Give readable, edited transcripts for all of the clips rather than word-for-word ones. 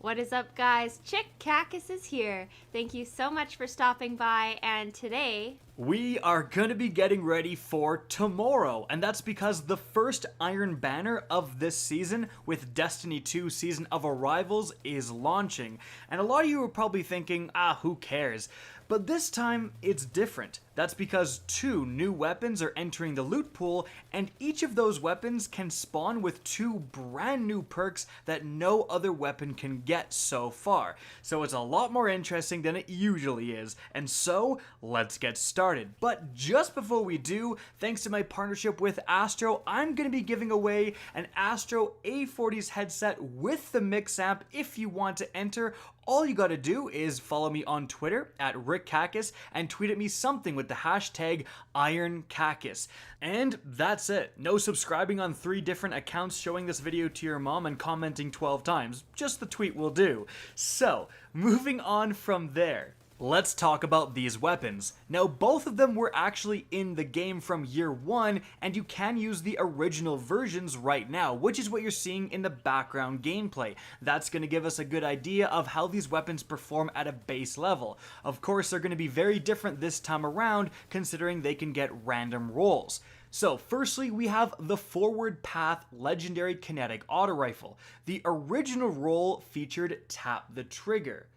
What is up, guys? Chick Kackis is here. Thank you so much for stopping by, and today we are going to be getting ready for tomorrow, and that's because the first Iron Banner of this season with Destiny 2 Season of Arrivals is launching. And a lot of you are probably thinking, who cares? But this time, it's different. That's because 2 new weapons are entering the loot pool, and each of those weapons can spawn with 2 brand new perks that no other weapon can get so far. So it's a lot more interesting than it usually is, and so, let's get started. But just before we do, thanks to my partnership with ASTRO, I'm going to be giving away an ASTRO A40s headset with the Mix amp if you want to enter. All you gotta do is follow me on Twitter at RickKackis and tweet at me something with the hashtag IronKackis. And that's it. No subscribing on 3 different accounts, showing this video to your mom, and commenting 12 times. Just the tweet will do. So, moving on from there. Let's talk about these weapons. Now, both of them were actually in the game from year 1, and you can use the original versions right now, which is what you're seeing in the background gameplay. That's going to give us a good idea of how these weapons perform at a base level. Of course, they're going to be very different this time around, considering they can get random rolls. So, firstly, we have the Forward Path Legendary Kinetic Auto Rifle. The original roll featured Tap the Trigger.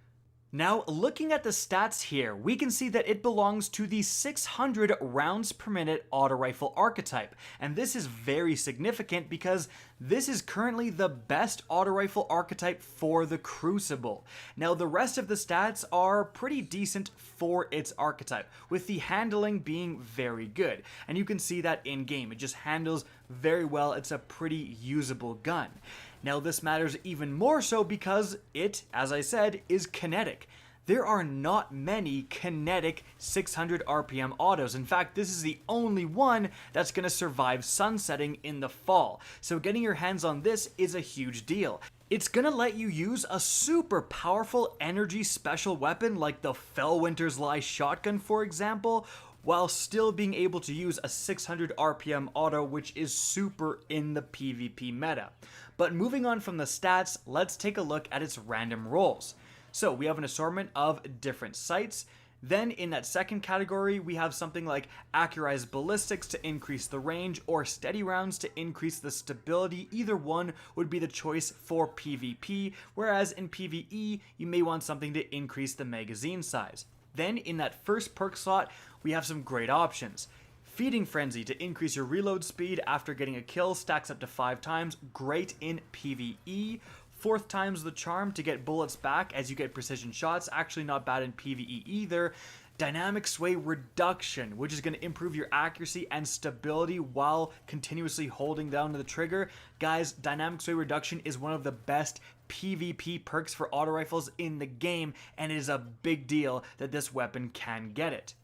Now, looking at the stats here, we can see that it belongs to the 600 rounds per minute auto rifle archetype, and this is very significant because this is currently the best auto rifle archetype for the Crucible. Now, the rest of the stats are pretty decent for its archetype, with the handling being very good, and you can see that in game. It just handles very well. It's a pretty usable gun. Now, this matters even more so because it, as I said, is kinetic. There are not many kinetic 600 RPM autos. In fact, this is the only one that's going to survive sunsetting in the fall. So getting your hands on this is a huge deal. It's going to let you use a super powerful energy special weapon like the Fellwinter's Lie shotgun, for example, while still being able to use a 600 RPM auto, which is super in the PvP meta. But moving on from the stats, let's take a look at its random rolls. So we have an assortment of different sights. Then in that second category, we have something like Accurized Ballistics to increase the range, or Steady Rounds to increase the stability. Either one would be the choice for PvP, whereas in PvE, you may want something to increase the magazine size. Then in that first perk slot, we have some great options. Feeding Frenzy to increase your reload speed after getting a kill, stacks up to 5 times, great in PvE. 4th time's the charm to get bullets back as you get precision shots, actually not bad in PvE either. Dynamic Sway Reduction, which is going to improve your accuracy and stability while continuously holding down the trigger. Guys, Dynamic Sway Reduction is one of the best PvP perks for auto rifles in the game, and it is a big deal that this weapon can get it.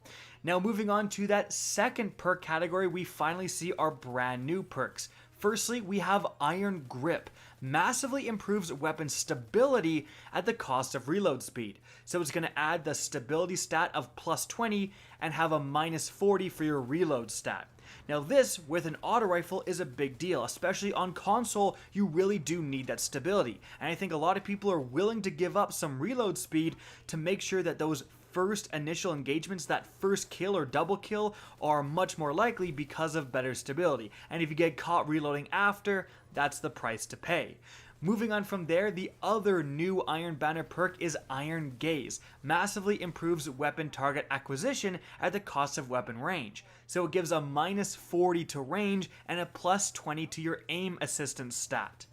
Now, moving on to that second perk category, we finally see our brand new perks. Firstly, we have Iron Grip. Massively improves weapon stability at the cost of reload speed. So it's going to add the stability stat of plus 20 and have a minus 40 for your reload stat. Now this, with an auto rifle, is a big deal, especially on console. You really do need that stability. And I think a lot of people are willing to give up some reload speed to make sure that those first initial engagements, that first kill or double kill, are much more likely because of better stability. And if you get caught reloading after, that's the price to pay. Moving on from there, the other new Iron Banner perk is Iron Gaze. Massively improves weapon target acquisition at the cost of weapon range. So it gives a minus 40 to range and a plus 20 to your aim assistance stat.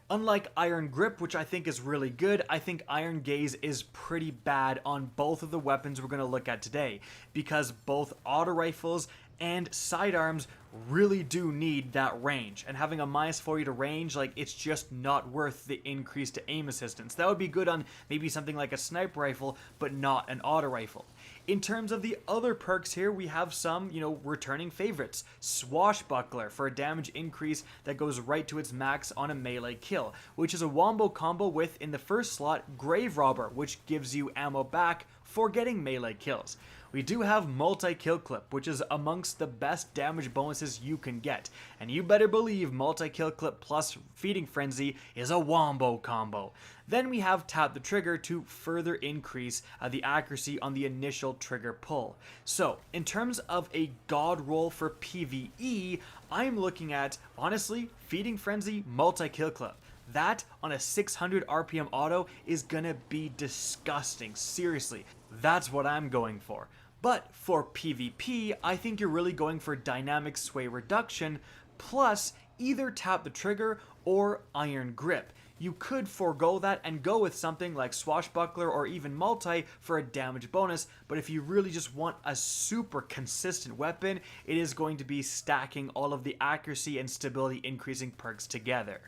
Unlike Iron Grip, which I think is really good, I think Iron Gaze is pretty bad on both of the weapons we're going to look at today, because both auto rifles and sidearms really do need that range, and having a minus 40 to range, like, it's just not worth the increase to aim assistance. That would be good on maybe something like a sniper rifle, but not an auto rifle. In terms of the other perks here, we have some, returning favorites. Swashbuckler for a damage increase that goes right to its max on a melee kill, which is a wombo combo with, in the first slot, Grave Robber, which gives you ammo back for getting melee kills. we do have multi-kill clip, which is amongst the best damage bonuses you can get. And you better believe multi-kill clip plus feeding frenzy is a wombo combo. Then we have tap the trigger to further increase the accuracy on the initial trigger pull. So in terms of a god roll for PvE, I'm looking at, honestly, feeding frenzy, multi-kill clip. That on a 600 RPM auto is gonna be disgusting, seriously. That's what I'm going for. But for PvP, I think you're really going for dynamic sway reduction plus either tap the trigger or iron grip. You could forego that and go with something like swashbuckler or even multi for a damage bonus, but if you really just want a super consistent weapon, it is going to be stacking all of the accuracy and stability increasing perks together.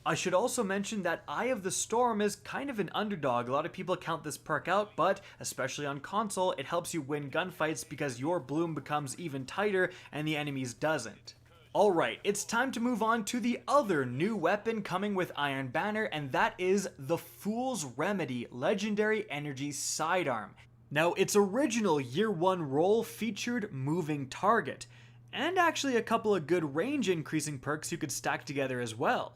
I should also mention that Eye of the Storm is kind of an underdog. A lot of people count this perk out, but especially on console, it helps you win gunfights because your bloom becomes even tighter and the enemy's doesn't. Alright, it's time to move on to the other new weapon coming with Iron Banner, and that is the Fool's Remedy Legendary Energy Sidearm. Now, its original Year 1 roll featured Moving Target, and actually a couple of good range increasing perks you could stack together as well.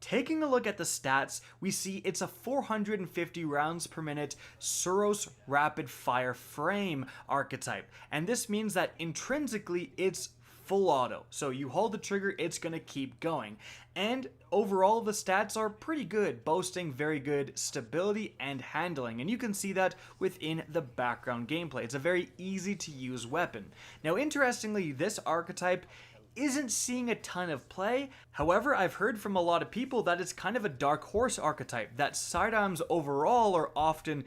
Taking a look at the stats, we see it's a 450 rounds per minute Suros rapid fire frame archetype, and this means that intrinsically it's full auto. So you hold the trigger, it's gonna keep going. And overall the stats are pretty good, boasting very good stability and handling, and you can see that within the background gameplay. It's a very easy to use weapon. Now interestingly, this archetype isn't seeing a ton of play. However, I've heard from a lot of people that it's kind of a dark horse archetype, that sidearms overall are often,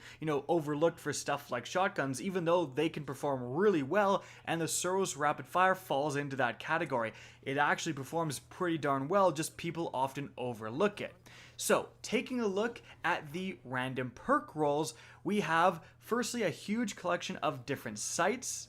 overlooked for stuff like shotguns, even though they can perform really well, and the Suros Rapid Fire falls into that category. It actually performs pretty darn well, just people often overlook it. So, taking a look at the random perk rolls, we have firstly a huge collection of different sights,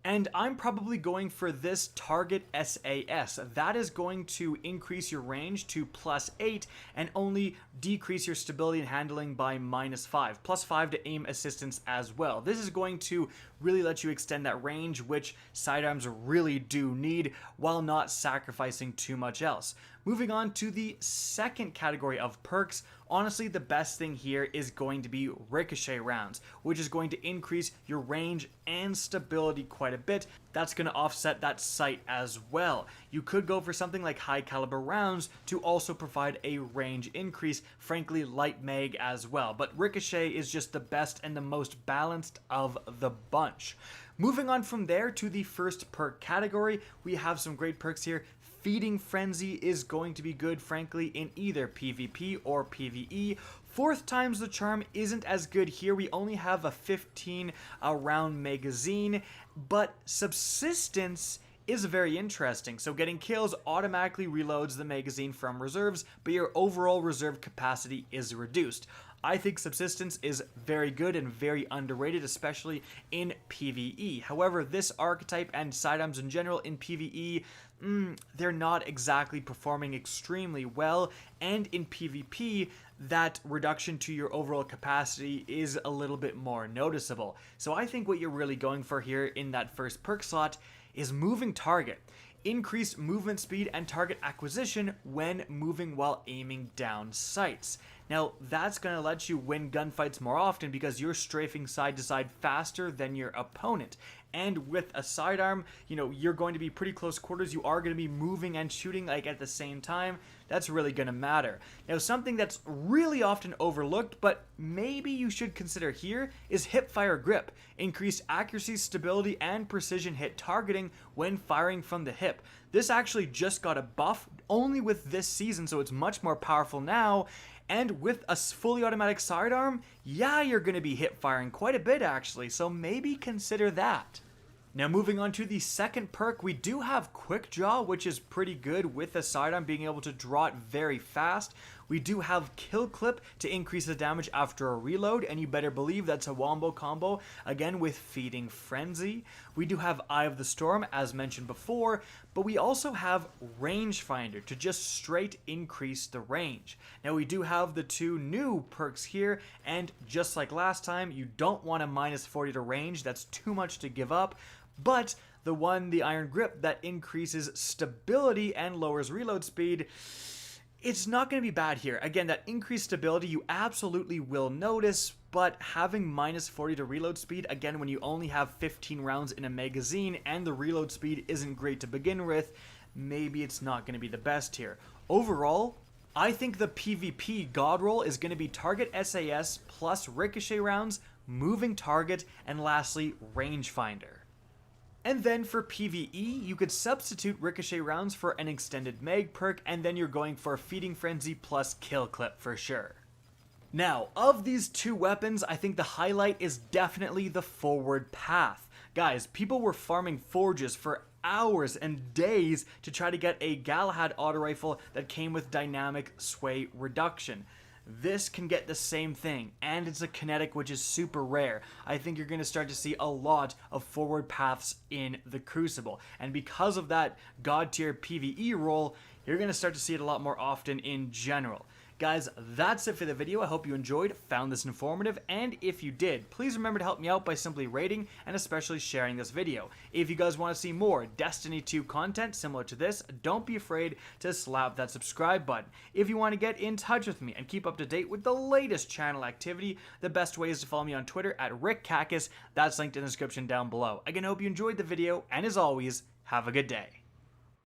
and I'm probably going for this Target SAS. That is going to increase your range to +8 and only decrease your stability and handling by -5. +5 to aim assistance as well. This is going to really let you extend that range, which sidearms really do need, while not sacrificing too much else. Moving on to the second category of perks, honestly the best thing here is going to be ricochet rounds, which is going to increase your range and stability quite a bit. That's going to offset that sight as well. You could go for something like high caliber rounds to also provide a range increase, frankly light mag as well, but ricochet is just the best and the most balanced of the bunch. Moving on from there to the first perk category, we have some great perks here. Feeding Frenzy is going to be good, frankly, in either PvP or PvE. Fourth time's the charm isn't as good here. We only have a 15 round magazine, but Subsistence is very interesting. So getting kills automatically reloads the magazine from reserves, but your overall reserve capacity is reduced. I think Subsistence is very good and very underrated, especially in PvE. However, this archetype and sidearms in general in PvE, they're not exactly performing extremely well, and in PvP, that reduction to your overall capacity is a little bit more noticeable. So I think what you're really going for here in that first perk slot is Moving Target. Increased movement speed and target acquisition when moving while aiming down sights. Now, that's going to let you win gunfights more often because you're strafing side to side faster than your opponent. And with a sidearm, you're going to be pretty close quarters. You are going to be moving and shooting at the same time. That's really going to matter. Now, something that's really often overlooked, but maybe you should consider here, is hipfire grip. Increased accuracy, stability, and precision hit targeting when firing from the hip. This actually just got a buff only with this season, so it's much more powerful now. And with a fully automatic sidearm, yeah, you're going to be hip firing quite a bit actually, so maybe consider that. Now moving on to the second perk, we do have Quick Draw, which is pretty good with a sidearm being able to draw it very fast. We do have Kill Clip to increase the damage after a reload, and you better believe that's a wombo combo, again with Feeding Frenzy. We do have Eye of the Storm, as mentioned before, but we also have Rangefinder to just straight increase the range. Now we do have the two new perks here, and just like last time, you don't want a minus 40 to range, that's too much to give up, but the Iron Grip, that increases stability and lowers reload speed, it's not going to be bad here. Again, that increased stability you absolutely will notice, but having minus 40 to reload speed, again, when you only have 15 rounds in a magazine and the reload speed isn't great to begin with, maybe it's not going to be the best here. Overall, I think the PvP god roll is going to be target SAS plus ricochet rounds, moving target, and lastly, rangefinder. And then for PvE, you could substitute ricochet rounds for an extended mag perk, and then you're going for Feeding Frenzy plus Kill Clip for sure. Now, of these two weapons, I think the highlight is definitely the forward path. Guys, people were farming forges for hours and days to try to get a Galahad auto rifle that came with dynamic sway reduction. This can get the same thing, and it's a kinetic which is super rare. I think you're going to start to see a lot of forward paths in the Crucible, and because of that god tier PvE roll, you're going to start to see it a lot more often in general. Guys, that's it for the video. I hope you enjoyed, found this informative, and if you did, please remember to help me out by simply rating and especially sharing this video. If you guys want to see more Destiny 2 content similar to this, don't be afraid to slap that subscribe button. If you want to get in touch with me and keep up to date with the latest channel activity, the best way is to follow me on Twitter at RickKackis. That's linked in the description down below. Again, I hope you enjoyed the video, and as always, have a good day.